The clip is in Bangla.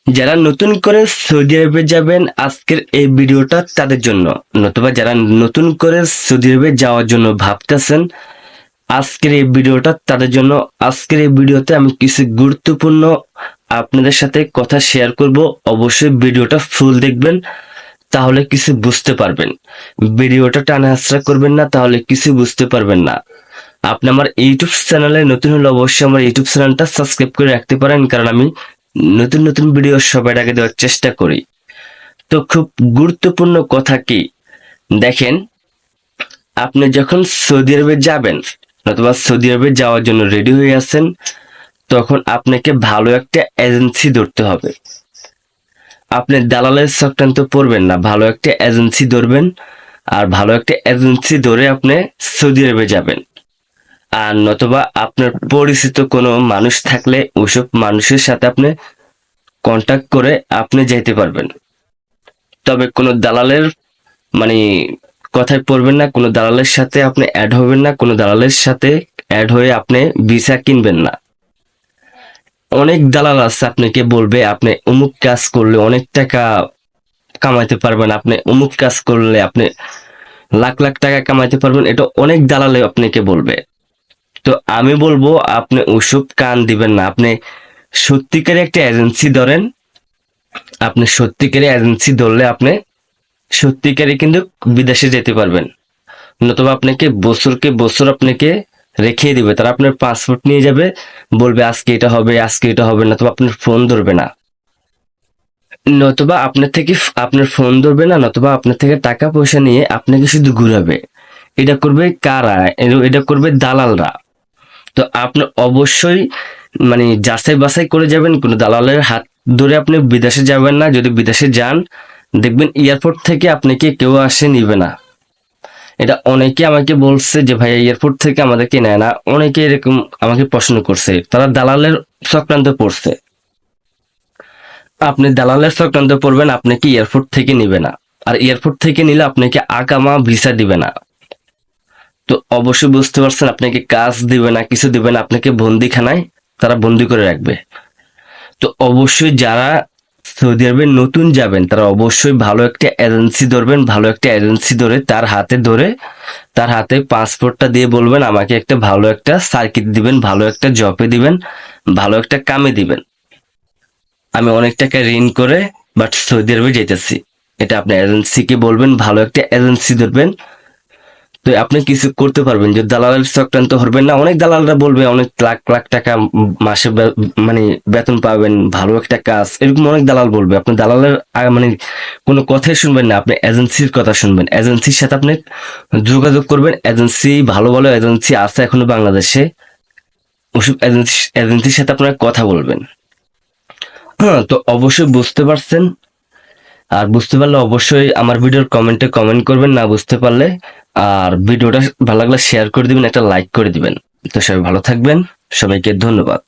যারা নতুন করে সৌদি আরবে যাবেন আজকের এই ভিডিওটা তাদের জন্য, নতুবা যারা নতুন করে সৌদি আরবে যাওয়ার জন্য ভাবতেছেন আজকের এই ভিডিওটা তাদের জন্য। আজকের এই ভিডিওতে আমি কিছু গুরুত্বপূর্ণ আপনাদের সাথে কথা শেয়ার করব। অবশ্যই ভিডিওটা ফুল দেখবেন, তাহলে কিছু বুঝতে পারবেন। ভিডিওটা টানা হাসরা করবেন না, তাহলে কিছু বুঝতে পারবেন না। আপনি আমার ইউটিউব চ্যানেলে নতুন হলে অবশ্যই আমার ইউটিউব চ্যানেলটা সাবস্ক্রাইব করে রাখতে পারেন, কারণ আমি নতুন নতুন ভিডিও সবার আগে দেওয়ার চেষ্টা করি। তো খুব গুরুত্বপূর্ণ কথা কি দেখেন, আপনি যখন সৌদি আরবে যাবেন অথবা সৌদি আরবে যাওয়ার জন্য রেডি হয়ে আছেন, তখন আপনাকে ভালো একটা এজেন্সি ধরতে হবে। আপনি দালালের চক্রান্ত পড়বেন না, ভালো একটা এজেন্সি ধরবেন। আর ভালো একটা এজেন্সি ধরে আপনি সৌদি আরবে যাবেন। আর নতুবা আপনার পরিচিত কোনো মানুষ থাকলে ওইসব মানুষের সাথে আপনি কন্টাক্ট করে আপনি যেতে পারবেন। তবে কোনো দালালের মানে কথায় পড়বেন না, কোনো দালালের সাথে আপনি অ্যাড হবেন না, কোনো দালালের সাথে অ্যাড হয়ে আপনি ভিসা কিনবেন না। অনেক দালাল আছে আপনাকে বলবে আপনি অমুক কাজ করলে অনেক টাকা কামাইতে পারবেন, আপনি অমুক কাজ করলে আপনি লাখ লাখ টাকা কামাইতে পারবেন, এটা অনেক দালালে আপনাকে বলবে। তো আমি বলবো আপনি ওসব কান দিবেন না। আপনি সত্যিকারের একটা এজেন্সি ধরেন। আপনি সত্যিকারের এজেন্সি ধরলে আপনি সত্যিকারে কিন্তু বিদেশে যেতে পারবেন। নতুবা আপনাকে বছরকে বছর আপনাকে রেখে দিবে, তারা আপনার পাসপোর্ট নিয়ে যাবে, বলবে আজকে এটা হবে আজকে এটা হবে, নতুবা আপনার ফোন ধরবে না, নতুবা আপনার থেকে আপনার ফোন ধরবে না, নতুবা আপনার থেকে টাকা পয়সা নিয়ে আপনাকে শুধু ঘুরাবে। এটা করবে কারা? এটা করবে দালালরা। তো আপনি অবশ্যই যাচাই বাছাই করে যাবেন, কোনো দালালের হাত ধরে আপনি বিদেশে যাবেন না। যদি বিদেশে যান, দেখবেন এয়ারপোর্ট থেকে আপনাকে কেউ আসে নিবে না। এটা অনেকে আমাকে বলছে যে ভাই এয়ারপোর্ট থেকে আমাদেরকে নেয় না, অনেকে এরকম আমাকে প্রশ্ন করছে, তারা দালালের চক্রান্ত পড়ছে। আপনি দালালের চক্রান্ত পড়বেন, আপনাকে এয়ারপোর্ট থেকে নিবে না। আর এয়ারপোর্ট থেকে নিলে আপনাকে আকামা ভিসা দিবে না। তো অবশ্যই বুঝতে পারছেন, আপনাকে কাজ দিবে না, কিছু দিবে না, আপনাকে বন্দিখানায় তারা বন্দি করে রাখবে। তো অবশ্যই যারা সৌদি আরবে নতুন যাবেন তারা অবশ্যই ভালো একটা এজেন্সি ধরবেন। ভালো একটা এজেন্সি ধরে তার হাতে পাসপোর্টটা দিয়ে বলবেন আমাকে একটা ভালো একটা সার্কিট দিবেন, ভালো একটা জবে দিবেন, ভালো একটা কামে দিবেন। আমি অনেক টাকা ঋণ করে বাট সৌদি আরবে যেতেছি, এটা আপনি এজেন্সিকে বলবেন, ভালো একটা এজেন্সি ধরবেন। তো আপনি কিছু করতে পারবেন, যে দালালের চক্রান্ত হবেন না। অনেক দালালরা বলবে অনেক লাখ লাখ টাকা মাসে বেতন পাবেন, ভালো একটা কাজ, এরকম অনেক দালাল বলবে। আপনি দালালের কোনো কথাই শুনবেন না, আপনি এজেন্সির কথা শুনবেন। এজেন্সির সাথে আপনি যোগাযোগ করবেন। এজেন্সি ভালো ভালো এজেন্সি আছে এখনো বাংলাদেশে, ওসব এজেন্সির সাথে আপনারা কথা বলবেন। হ্যাঁ, তো অবশ্যই বুঝতে পারছেন। আর বুঝতে পারলে অবশ্যই আমার ভিডিওর কমেন্টে কমেন্ট করবেন, না বুঝতে পারলে। আর ভিডিওটা ভালো লাগলে শেয়ার করে দিবেন, একটা লাইক করে দিবেন। তো সবাই ভালো থাকবেন, সবাইকে ধন্যবাদ।